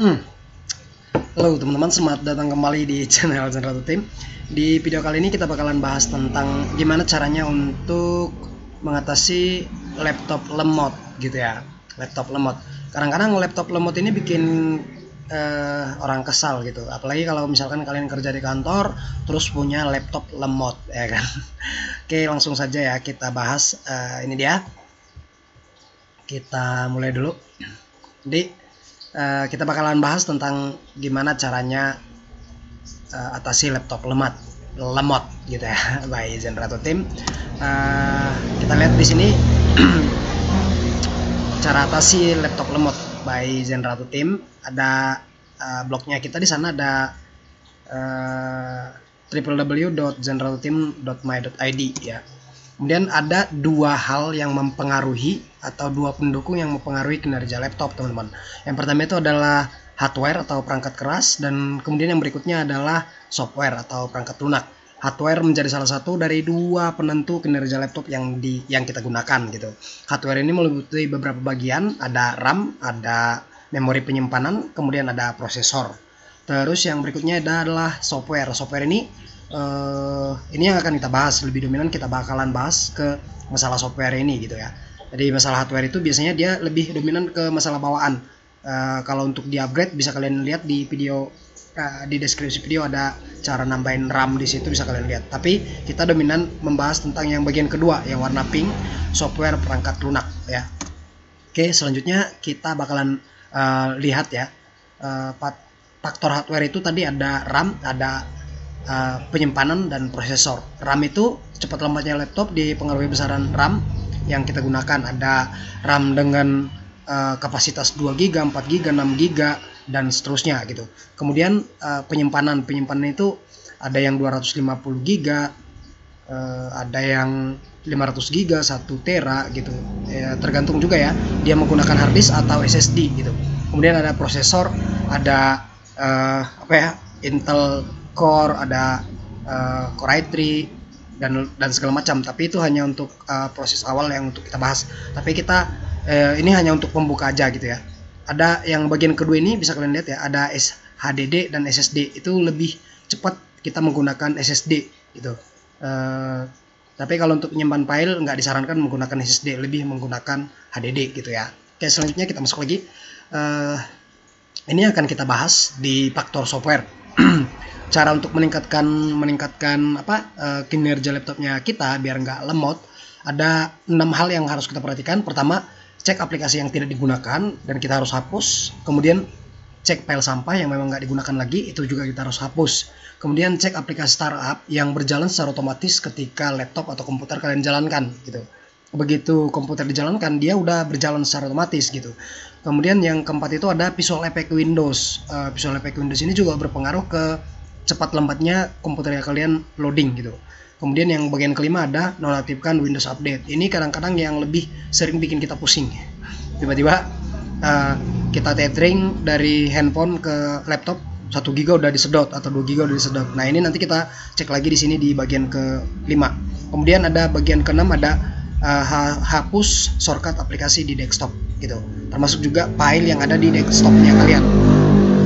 Hmm. Halo teman-teman, selamat datang kembali di channel Zenratu Team. Di video kali ini kita bakalan bahas tentang gimana caranya untuk mengatasi laptop lemot gitu ya. Laptop lemot. Kadang-kadang laptop lemot ini bikin orang kesal gitu. Apalagi kalau misalkan kalian kerja di kantor terus punya laptop lemot ya kan. Oke, langsung saja ya kita bahas. Ini dia. Kita mulai dulu. Jadi kita bakalan bahas tentang gimana caranya atasi laptop lemot gitu ya by Zenratu Team. Kita lihat di sini cara atasi laptop lemot by Zenratu Team. Ada blognya kita di sana, ada www.zenratuteam.my.id ya. Kemudian ada dua hal yang mempengaruhi atau dua pendukung yang mempengaruhi kinerja laptop, teman-teman. Yang pertama itu adalah hardware atau perangkat keras, dan kemudian yang berikutnya adalah software atau perangkat lunak. Hardware menjadi salah satu dari dua penentu kinerja laptop yang kita gunakan gitu. Hardware ini meliputi beberapa bagian, ada RAM, ada memori penyimpanan, kemudian ada prosesor. Terus yang berikutnya adalah software. Software ini yang akan kita bahas lebih dominan, kita bakalan bahas ke masalah software ini gitu ya. Jadi masalah hardware itu biasanya dia lebih dominan ke masalah bawaan. Kalau untuk di upgrade bisa kalian lihat di video, di deskripsi video ada cara nambahin RAM di situ, bisa kalian lihat. Tapi kita dominan membahas tentang yang bagian kedua yang warna pink, software perangkat lunak ya. Oke, selanjutnya kita bakalan lihat ya, faktor hardware itu tadi ada RAM, ada penyimpanan dan prosesor. RAM itu cepat lambatnya laptop dipengaruhi besaran RAM yang kita gunakan. Ada RAM dengan kapasitas 2 GB, 4 GB, 6 GB dan seterusnya gitu. Kemudian penyimpanan itu ada yang 250 GB, ada yang 500 GB, 1 tera gitu. Tergantung juga ya, dia menggunakan hard disk atau SSD gitu. Kemudian ada prosesor, ada Intel Core, ada Core i3 dan segala macam. Tapi itu hanya untuk proses awal yang untuk kita bahas. Tapi kita ini hanya untuk pembuka aja gitu ya. Ada yang bagian kedua ini bisa kalian lihat ya, ada HDD dan SSD. Itu lebih cepat kita menggunakan SSD gitu. Tapi kalau untuk menyimpan file nggak disarankan menggunakan SSD, lebih menggunakan HDD gitu ya. Oke, selanjutnya kita masuk lagi. Ini akan kita bahas di faktor software. Cara untuk meningkatkan kinerja laptopnya kita biar nggak lemot, ada 6 hal yang harus kita perhatikan. Pertama, cek aplikasi yang tidak digunakan dan kita harus hapus. Kemudian cek file sampah yang memang nggak digunakan lagi, itu juga kita harus hapus. Kemudian cek aplikasi startup yang berjalan secara otomatis ketika laptop atau komputer kalian jalankan gitu. Begitu komputer dijalankan, dia udah berjalan secara otomatis gitu. Kemudian yang keempat itu ada visual effect Windows. Visual effect Windows ini juga berpengaruh ke cepat lambatnya komputer kalian loading gitu. Kemudian yang bagian kelima ada nonaktifkan Windows Update. Ini kadang-kadang yang lebih sering bikin kita pusing. Tiba-tiba kita tethering dari handphone ke laptop, 1 GB udah disedot atau 2 GB udah disedot. Nah, ini nanti kita cek lagi di sini di bagian ke-5. Kemudian ada bagian ke-6 ada hapus shortcut aplikasi di desktop gitu. Termasuk juga file yang ada di desktopnya kalian.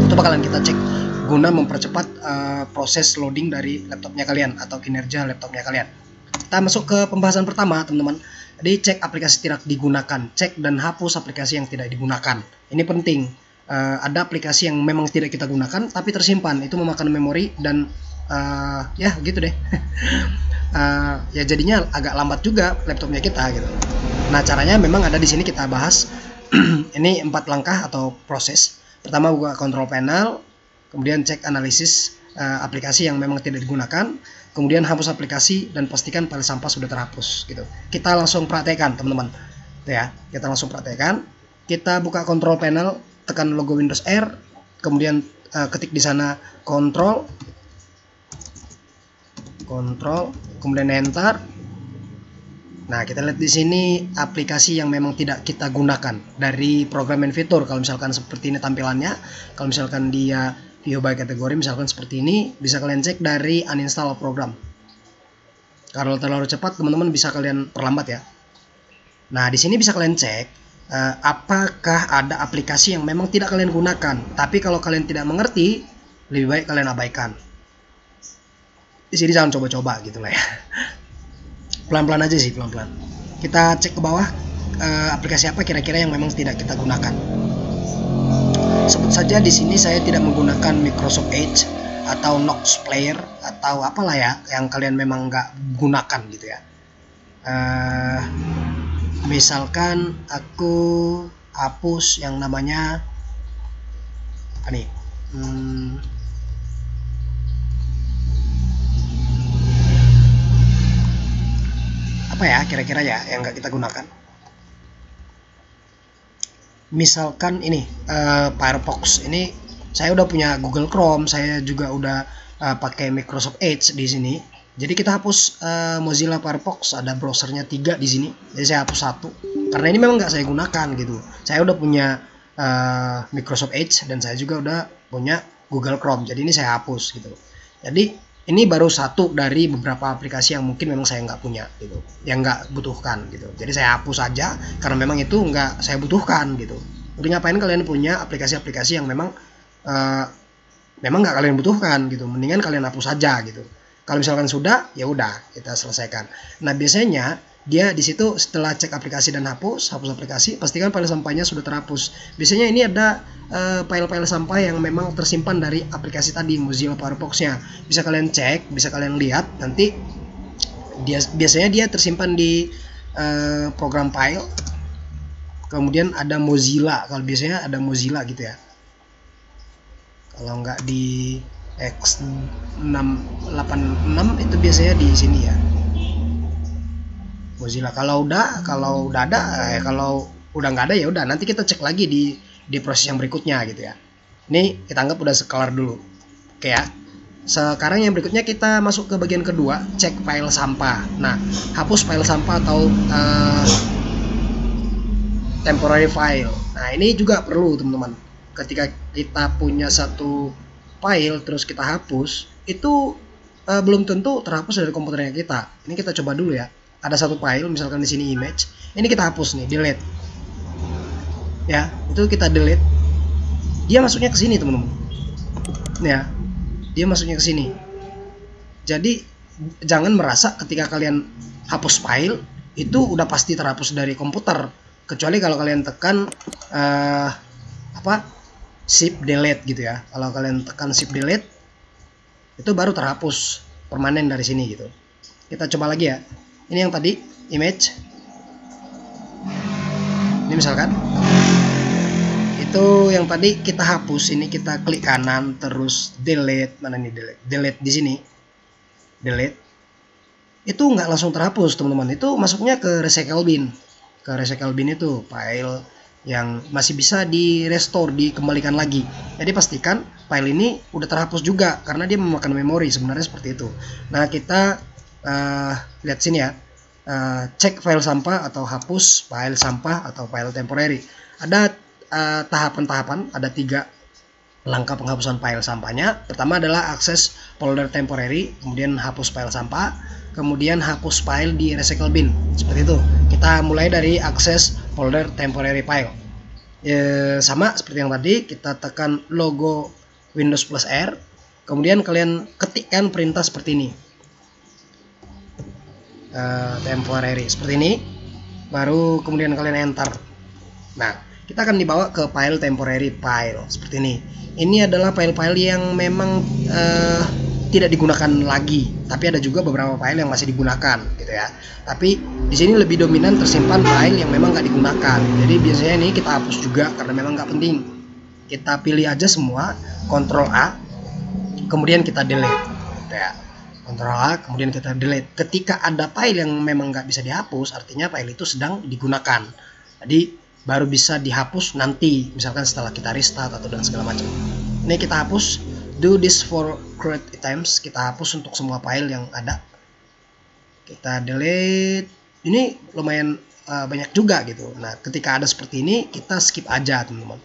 Itu bakalan kita cek guna mempercepat proses loading dari laptopnya kalian atau kinerja laptopnya kalian. Kita masuk ke pembahasan pertama, teman-teman. Jadi cek aplikasi tidak digunakan, cek dan hapus aplikasi yang tidak digunakan. Ini penting. Ada aplikasi yang memang tidak kita gunakan tapi tersimpan, itu memakan memori dan ya gitu deh. Ya jadinya agak lambat juga laptopnya kita gitu. Nah, caranya memang ada di sini kita bahas. Ini 4 langkah atau proses. Pertama, buka control panel, kemudian cek analisis aplikasi yang memang tidak digunakan, kemudian hapus aplikasi dan pastikan file sampah sudah terhapus gitu. Kita langsung praktekkan, teman-teman. Ya, kita langsung praktekkan. Kita buka control panel, tekan logo Windows R, kemudian ketik di sana control, kemudian enter. Nah, kita lihat di sini aplikasi yang memang tidak kita gunakan dari program and fitur. Kalau misalkan seperti ini tampilannya, kalau misalkan dia view by kategori misalkan seperti ini, bisa kalian cek dari uninstall program. Kalau terlalu cepat, teman-teman bisa kalian perlambat ya. Nah, di sini bisa kalian cek apakah ada aplikasi yang memang tidak kalian gunakan, tapi kalau kalian tidak mengerti, lebih baik kalian abaikan. Di sini jangan coba-coba gitu lah ya. Pelan-pelan aja sih, pelan-pelan. Kita cek ke bawah, aplikasi apa kira-kira yang memang tidak kita gunakan. Sebut saja di sini saya tidak menggunakan Microsoft Edge atau Nox Player atau apalah ya yang kalian memang nggak gunakan gitu ya. Misalkan aku hapus yang namanya apa nih? Apa ya kira-kira ya yang nggak kita gunakan? Misalkan ini Firefox. Ini saya udah punya Google Chrome, saya juga udah pakai Microsoft Edge di sini. Jadi kita hapus Mozilla Firefox, ada browsernya 3 di sini. Jadi saya hapus 1 karena ini memang nggak saya gunakan gitu. Saya udah punya Microsoft Edge dan saya juga udah punya Google Chrome. Jadi ini saya hapus gitu. Jadi ini baru 1 dari beberapa aplikasi yang mungkin memang saya nggak punya gitu, yang nggak butuhkan gitu. Jadi saya hapus aja karena memang itu nggak saya butuhkan gitu. Udah ngapain kalian punya aplikasi-aplikasi yang memang nggak kalian butuhkan gitu, mendingan kalian hapus saja gitu. Kalau misalkan sudah, ya udah kita selesaikan. Nah biasanya dia di situ setelah cek aplikasi dan hapus aplikasi, pastikan file sampahnya sudah terhapus. Biasanya ini ada file-file sampah yang memang tersimpan dari aplikasi tadi Mozilla Firefox-nya. Bisa kalian cek, bisa kalian lihat nanti biasanya dia tersimpan di program file. Kemudian ada Mozilla, kalau biasanya ada Mozilla gitu ya. Kalau nggak di X686 itu biasanya di sini ya. Mozilla. Kalau udah ada, kalau udah nggak ada ya udah nanti kita cek lagi di proses yang berikutnya gitu ya. Ini kita anggap udah sekelar dulu. Oke ya. Sekarang yang berikutnya kita masuk ke bagian kedua, cek file sampah. Nah, hapus file sampah atau temporary file. Nah, ini juga perlu teman-teman. Ketika kita punya satu file terus kita hapus, itu belum tentu terhapus dari komputernya kita. Ini kita coba dulu ya. Ada satu file, misalkan di sini image. Ini kita hapus nih, delete. Ya, itu kita delete. Dia masuknya ke sini, teman-teman. Ya. Dia masuknya ke sini. Jadi jangan merasa ketika kalian hapus file itu udah pasti terhapus dari komputer. Kecuali kalau kalian tekan shift delete gitu ya. Kalau kalian tekan shift delete itu baru terhapus permanen dari sini gitu. Kita coba lagi ya. Ini yang tadi image. Ini misalkan itu yang tadi kita hapus, ini kita klik kanan terus delete. Mana nih delete di sini. Delete. Itu nggak langsung terhapus, teman-teman. Itu masuknya ke recycle bin. Ke recycle bin itu file yang masih bisa di restore, dikembalikan lagi. Jadi pastikan file ini udah terhapus juga karena dia memakan memori, sebenarnya seperti itu. Nah, kita lihat sini ya. Cek file sampah atau hapus file sampah atau file temporary. Ada tahapan-tahapan, ada 3 langkah penghapusan file sampahnya. Pertama adalah akses folder temporary, kemudian hapus file sampah, kemudian hapus file di recycle bin. Seperti itu. Kita mulai dari akses folder temporary file. Sama seperti yang tadi, kita tekan logo Windows plus R, kemudian kalian ketikkan perintah seperti ini. Temporary seperti ini, baru kemudian kalian enter. Nah, kita akan dibawa ke file temporary file seperti ini. Ini adalah file-file yang memang tidak digunakan lagi, tapi ada juga beberapa file yang masih digunakan gitu ya. Tapi di sini lebih dominan tersimpan file yang memang nggak digunakan. Jadi biasanya ini kita hapus juga karena memang nggak penting. Kita pilih aja semua, Ctrl A, kemudian kita delete gitu ya. Ctrl A, kemudian kita delete. Ketika ada file yang memang nggak bisa dihapus, artinya file itu sedang digunakan. Jadi baru bisa dihapus nanti, misalkan setelah kita restart atau dan segala macam. Ini kita hapus. Do this for create items. Kita hapus untuk semua file yang ada. Kita delete. Ini lumayan banyak juga gitu. Nah, ketika ada seperti ini, kita skip aja teman-teman.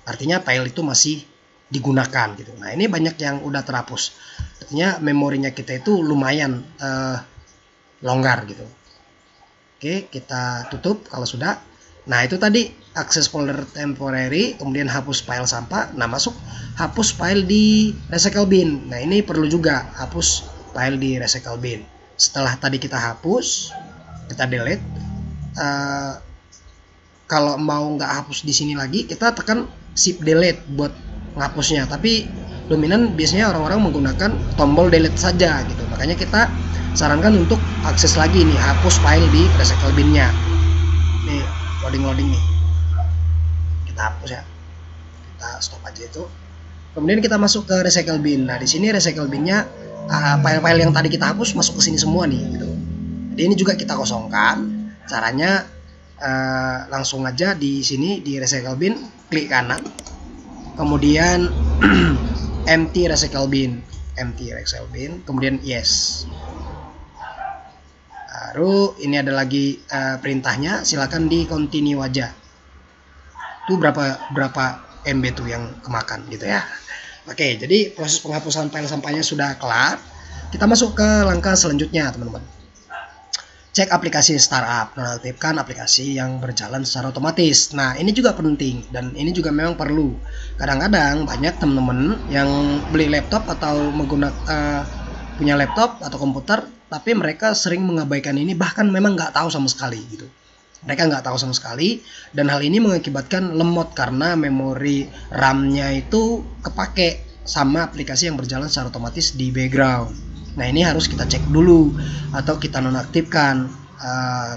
Artinya file itu masih digunakan gitu. Nah, ini banyak yang udah terhapus. Artinya memorinya kita itu lumayan longgar gitu. Oke, kita tutup kalau sudah. Nah itu tadi akses folder temporary, kemudian hapus file sampah. Nah masuk hapus file di recycle bin. Nah ini perlu juga hapus file di recycle bin. Setelah tadi kita hapus, kita delete. Kalau mau nggak hapus di sini lagi, kita tekan shift delete buat ngapusnya. Tapi dominan biasanya orang-orang menggunakan tombol delete saja gitu. Makanya kita sarankan untuk akses lagi nih, hapus file di recycle bin-nya. Nih loading nih, kita hapus ya, kita stop aja itu. Kemudian kita masuk ke recycle bin. Nah di sini recycle bin-nya file-file yang tadi kita hapus masuk ke sini semua nih gitu. Jadi ini juga kita kosongkan. Caranya langsung aja di sini di recycle bin, klik kanan, kemudian empty recycle bin, kemudian yes. Baru ini ada lagi perintahnya, silakan di continue aja. Itu berapa MB tuh yang kemakan gitu ya. Oke, jadi proses penghapusan file sampahnya sudah kelar. Kita masuk ke langkah selanjutnya, teman-teman. Cek aplikasi startup, nonaktifkan aplikasi yang berjalan secara otomatis. Nah ini juga penting dan ini juga memang perlu. Kadang-kadang banyak teman-teman yang beli laptop atau menggunakan punya laptop atau komputer, tapi mereka sering mengabaikan ini, bahkan memang nggak tahu sama sekali gitu. Mereka nggak tahu sama sekali, dan hal ini mengakibatkan lemot karena memori RAM-nya itu kepake sama aplikasi yang berjalan secara otomatis di background. Nah ini harus kita cek dulu atau kita nonaktifkan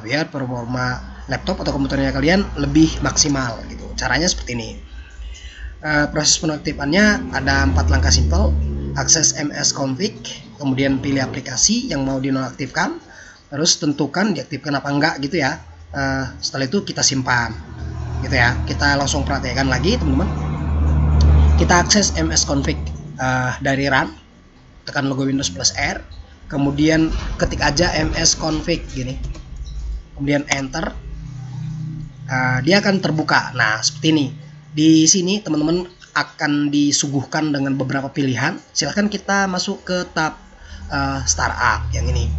biar performa laptop atau komputernya kalian lebih maksimal gitu. Caranya seperti ini. Proses penonaktifannya ada 4 langkah simple. Akses MS config, kemudian pilih aplikasi yang mau dinonaktifkan, terus tentukan diaktifkan apa enggak gitu ya. Setelah itu kita simpan gitu ya. Kita langsung praktekkan lagi teman-teman. Kita akses MS config dari run, tekan logo Windows plus R, kemudian ketik aja ms config gini, kemudian enter. Dia akan terbuka. Nah seperti ini. Di sini teman-teman akan disuguhkan dengan beberapa pilihan. Silahkan kita masuk ke tab startup yang ini.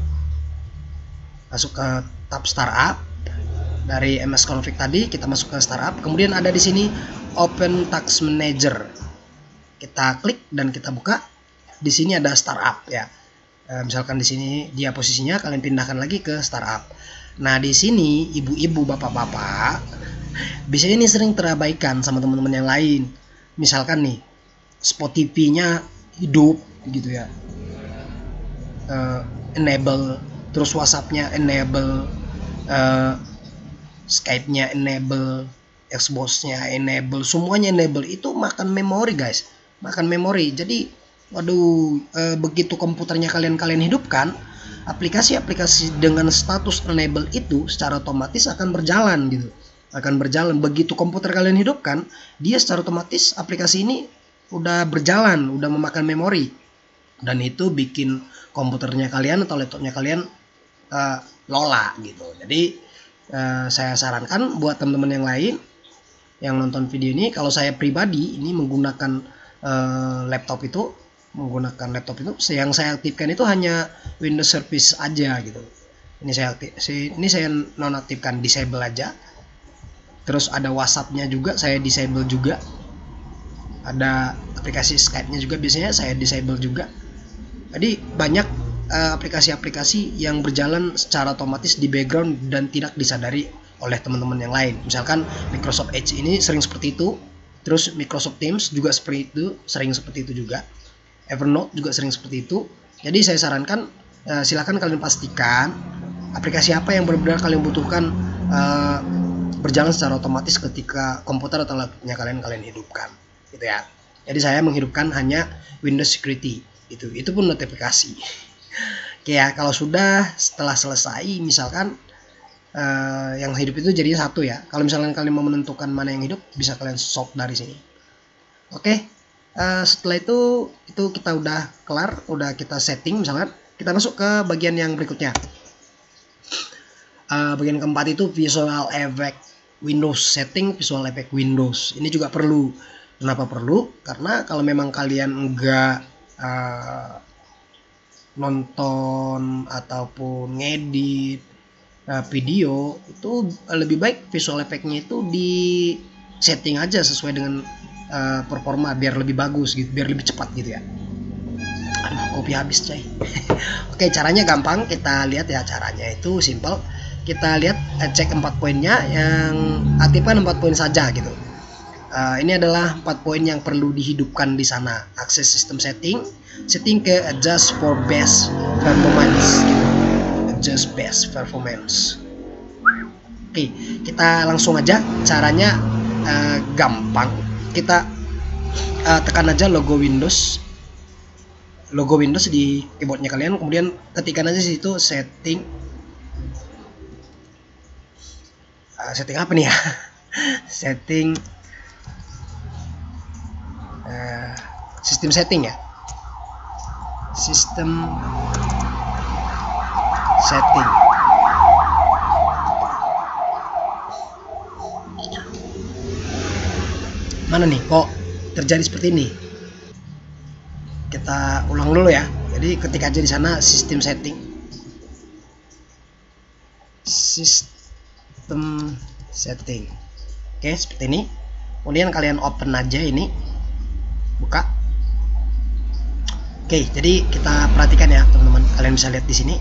Masuk ke tab startup dari MS config tadi, kita masuk ke startup. Kemudian ada di sini open task manager. Kita klik dan kita buka. Di sini ada startup ya. Misalkan di sini dia posisinya, kalian pindahkan lagi ke startup. Nah di sini ibu-ibu, bapak-bapak, biasanya ini sering terabaikan sama teman-teman yang lain. Misalkan nih Spotify-nya hidup gitu ya, enable, terus WhatsApp-nya enable, Skype-nya enable, Xbox-nya enable, semuanya enable. Itu makan memori guys, makan memori. Jadi waduh, begitu komputernya kalian hidupkan, aplikasi-aplikasi dengan status enable itu secara otomatis akan berjalan gitu. Akan berjalan. Begitu komputer kalian hidupkan, dia secara otomatis aplikasi ini udah berjalan, udah memakan memori. Dan itu bikin komputernya kalian atau laptopnya kalian lola gitu. Jadi saya sarankan buat teman-teman yang lain yang nonton video ini, kalau saya pribadi ini menggunakan laptop itu yang saya aktifkan itu hanya Windows Service aja gitu. Ini saya nonaktifkan, disable aja. Terus ada WhatsApp-nya juga saya disable juga. Ada aplikasi Skype-nya juga biasanya saya disable juga. Jadi banyak aplikasi-aplikasi yang berjalan secara otomatis di background dan tidak disadari oleh teman-teman yang lain. Misalkan Microsoft Edge ini sering seperti itu. Terus Microsoft Teams juga seperti itu, sering seperti itu juga. Evernote juga sering seperti itu. Jadi saya sarankan silakan kalian pastikan aplikasi apa yang benar-benar kalian butuhkan berjalan secara otomatis ketika komputer atau laptopnya kalian hidupkan gitu ya. Jadi saya menghidupkan hanya Windows Security itu pun notifikasi. Oke ya, kalau setelah selesai misalkan yang hidup itu jadinya satu ya. Kalau misalkan kalian mau menentukan mana yang hidup, bisa kalian sort dari sini. Oke. Setelah itu kita udah kelar, udah kita setting. Misalkan kita masuk ke bagian yang berikutnya. Bagian keempat itu Visual Effect Windows, setting Visual Effect Windows. Ini juga perlu. Kenapa perlu? Karena kalau memang kalian enggak nonton ataupun ngedit video itu lebih baik visual efeknya itu di setting aja sesuai dengan performa biar lebih bagus gitu, biar lebih cepat gitu ya. Aduh, kopi habis coy. Oke, caranya gampang, kita lihat ya. Caranya itu simple. Kita lihat cek 4 poinnya, yang aktifkan 4 poin saja gitu. Ini adalah 4 poin yang perlu dihidupkan di sana. Akses sistem setting ke adjust for best performance gitu. Adjust best performance. Oke, kita langsung aja. Caranya gampang. Kita tekan aja logo Windows di keyboardnya kalian, kemudian ketikkan aja situ setting setting apa nih ya? Setting sistem setting ya, sistem setting. Mana nih kok terjadi seperti ini? Kita ulang dulu ya. Jadi ketik aja di sana sistem setting, sistem setting. Oke, seperti ini. Kemudian kalian open aja ini, buka. Oke, jadi kita perhatikan ya teman-teman. Kalian bisa lihat di sini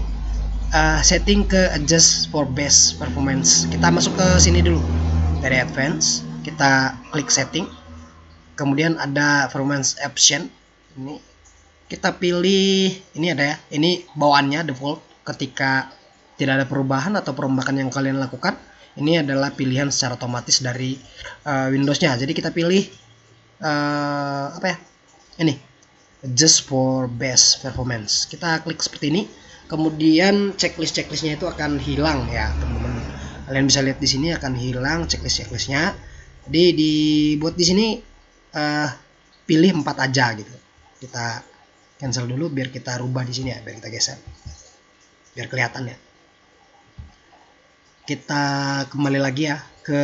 setting ke adjust for best performance. Kita masuk ke sini dulu. Dari advance kita klik setting, kemudian ada performance option. Ini kita pilih, ini ada ya, ini bawaannya default. Ketika tidak ada perubahan atau perombakan yang kalian lakukan, ini adalah pilihan secara otomatis dari Windows-nya. Jadi kita pilih apa ya, ini adjust for best performance. Kita klik seperti ini, kemudian checklistnya itu akan hilang ya teman-teman. Kalian bisa lihat di sini akan hilang checklistnya. Jadi dibuat di sini pilih 4 aja gitu. Kita cancel dulu biar kita rubah di sini ya, biar kita geser biar kelihatan ya. Kita kembali lagi ya ke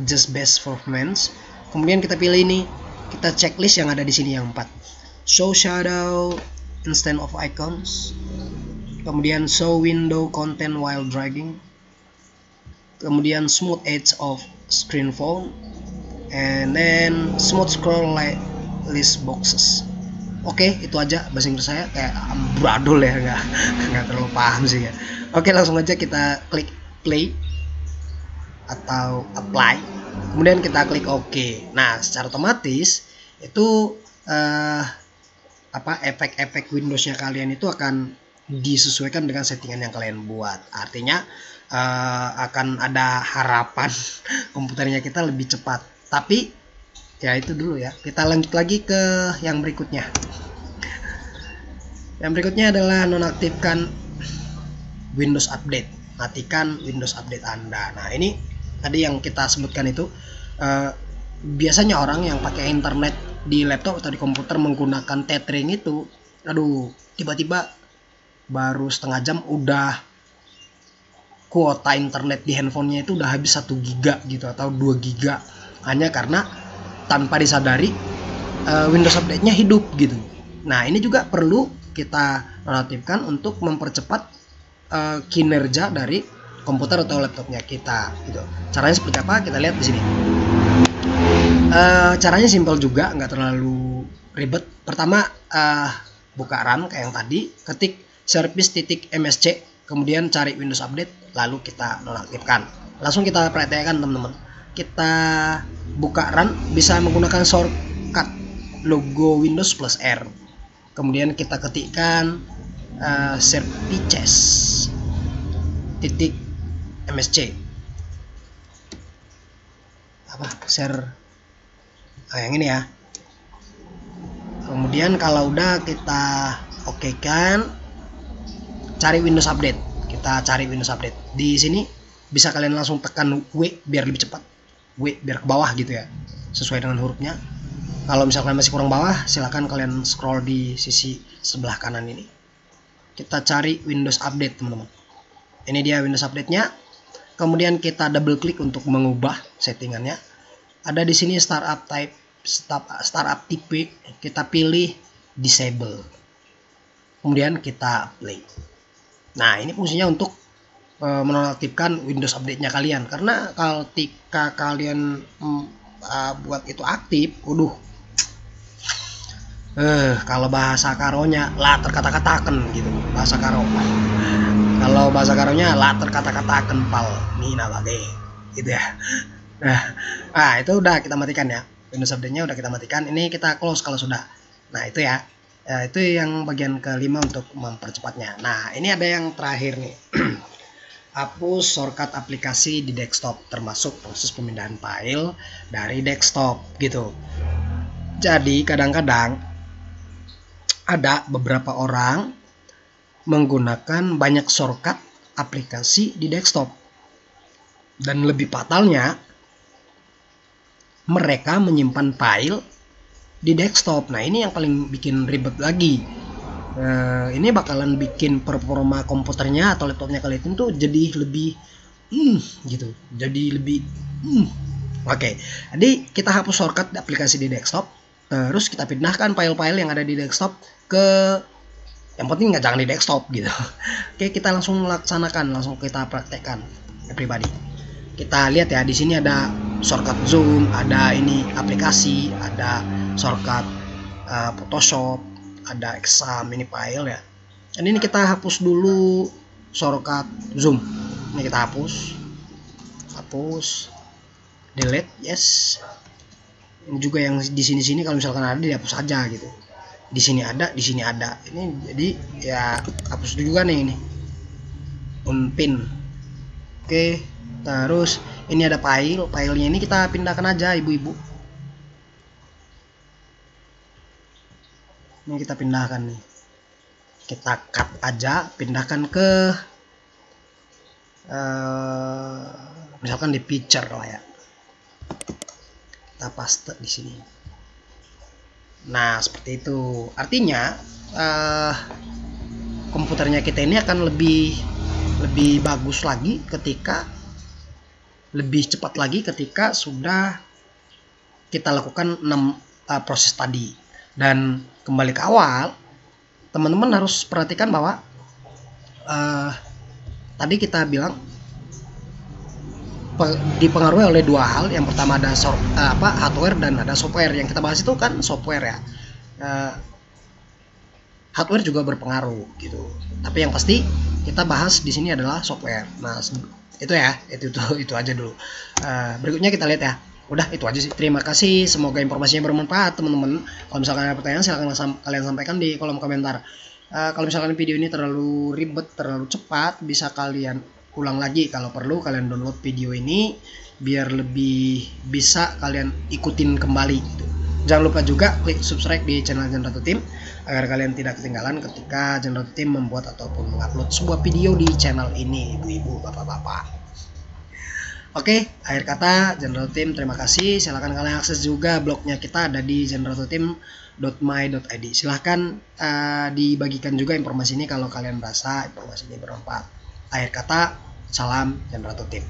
adjust best performance, kemudian kita pilih ini, kita checklist yang ada di sini yang 4. Show shadow instead of icons, kemudian show window content while dragging, kemudian smooth edge of screen font, and then smooth scroll like list boxes. Oke, itu aja bahasa Inggris saya kayak amburadul ya, nggak terlalu paham sih ya. Oke, langsung aja kita klik play atau apply, kemudian kita klik OK. Nah, secara otomatis itu efek-efek Windows-nya kalian itu akan disesuaikan dengan settingan yang kalian buat. Artinya akan ada harapan komputernya kita lebih cepat. Tapi ya itu dulu ya, kita lanjut lagi ke yang berikutnya. Yang berikutnya adalah nonaktifkan Windows Update, matikan Windows Update Anda. Nah, ini tadi yang kita sebutkan itu biasanya orang yang pakai internet di laptop atau di komputer menggunakan tethering itu, aduh, tiba-tiba baru setengah jam udah kuota internet di handphonenya itu udah habis 1 giga gitu atau 2 giga, hanya karena tanpa disadari Windows Update-nya hidup gitu. Nah, ini juga perlu kita nonaktifkan untuk mempercepat kinerja dari komputer atau laptopnya kita gitu. Caranya seperti apa? Kita lihat di sini. Caranya simpel juga, nggak terlalu ribet. Pertama, buka run kayak yang tadi, ketik service.msc, kemudian cari Windows Update, lalu kita nonaktifkan. Langsung kita praktekkan teman-teman. Kita buka run bisa menggunakan shortcut logo Windows plus R. Kemudian kita ketikkan services.msc yang ini ya. Kemudian kalau udah kita oke kan, cari Windows Update. Kita cari Windows Update. Di sini bisa kalian langsung tekan W biar lebih cepat. W biar ke bawah gitu ya, sesuai dengan hurufnya. Kalau misalkan masih kurang bawah, silahkan kalian scroll di sisi sebelah kanan ini. Kita cari Windows Update teman-teman. Ini dia Windows Update-nya. Kemudian kita double klik untuk mengubah settingannya. Ada di sini startup type, kita pilih disable. Kemudian kita play. Nah, ini fungsinya untuk menonaktifkan Windows update-nya kalian, karena ketika kalian buat itu aktif, kalau bahasa karonya lah terkata-katakan gitu, bahasa karo. Kalau bahasa karonya lah terkata-katakan pal mina bage gitu ya. Nah, itu udah kita matikan ya. Windows update-nya udah kita matikan. Ini kita close kalau sudah. Nah, itu ya. Itu yang bagian kelima untuk mempercepatnya. Nah, ini ada yang terakhir nih. Hapus shortcut aplikasi di desktop, termasuk proses pemindahan file dari desktop gitu. Jadi kadang-kadang ada beberapa orang menggunakan banyak shortcut aplikasi di desktop, dan lebih fatalnya mereka menyimpan file di desktop. Nah, ini yang paling bikin ribet lagi. Ini bakalan bikin performa komputernya atau laptopnya kalian tuh jadi lebih gitu, jadi lebih Oke, jadi kita hapus shortcut aplikasi di desktop, terus kita pindahkan file-file yang ada di desktop ke, yang penting nggak jangan di desktop gitu. Oke, kita langsung laksanakan, langsung kita praktekkan pribadi. Kita lihat ya, di sini ada shortcut Zoom, ada ini aplikasi, ada shortcut Photoshop, ada exam, ini file ya. Dan ini kita hapus dulu shortcut Zoom. Ini kita hapus, delete, yes. Ini juga yang di sini kalau misalkan ada dihapus aja gitu. Di sini ada, di sini ada. Ini jadi ya hapus juga nih ini. Unpin. Oke, terus ini ada filenya ini kita pindahkan aja ibu-ibu. Ini kita pindahkan nih, kita cut aja, pindahkan ke misalkan di picture lah ya, kita paste di sini. Nah, seperti itu. Artinya komputernya kita ini akan lebih bagus lagi ketika, lebih cepat lagi ketika sudah kita lakukan 6 proses tadi. Dan kembali ke awal, teman-teman harus perhatikan bahwa tadi kita bilang dipengaruhi oleh dua hal. Yang pertama ada hardware dan ada software. Yang kita bahas itu kan software ya. Hardware juga berpengaruh gitu. Tapi yang pasti kita bahas di sini adalah software. Nah, itu ya, itu aja dulu. Berikutnya kita lihat ya. Udah, itu aja sih. Terima kasih. Semoga informasinya bermanfaat, teman-teman. Kalau misalkan ada pertanyaan, silahkan kalian sampaikan di kolom komentar. Kalau misalkan video ini terlalu ribet, terlalu cepat, bisa kalian ulang lagi. Kalau perlu, kalian download video ini biar lebih bisa kalian ikutin kembali gitu. Jangan lupa juga klik subscribe di channel Jenderal Team agar kalian tidak ketinggalan ketika Jenderal Team membuat ataupun mengupload sebuah video di channel ini, ibu-ibu, bapak-bapak. Oke, akhir kata Jenderal Team terima kasih. Silahkan kalian akses juga blognya kita, ada di generalteam.my.id. Silahkan dibagikan juga informasi ini kalau kalian merasa informasi ini bermanfaat. Akhir kata, salam Jenderal Team.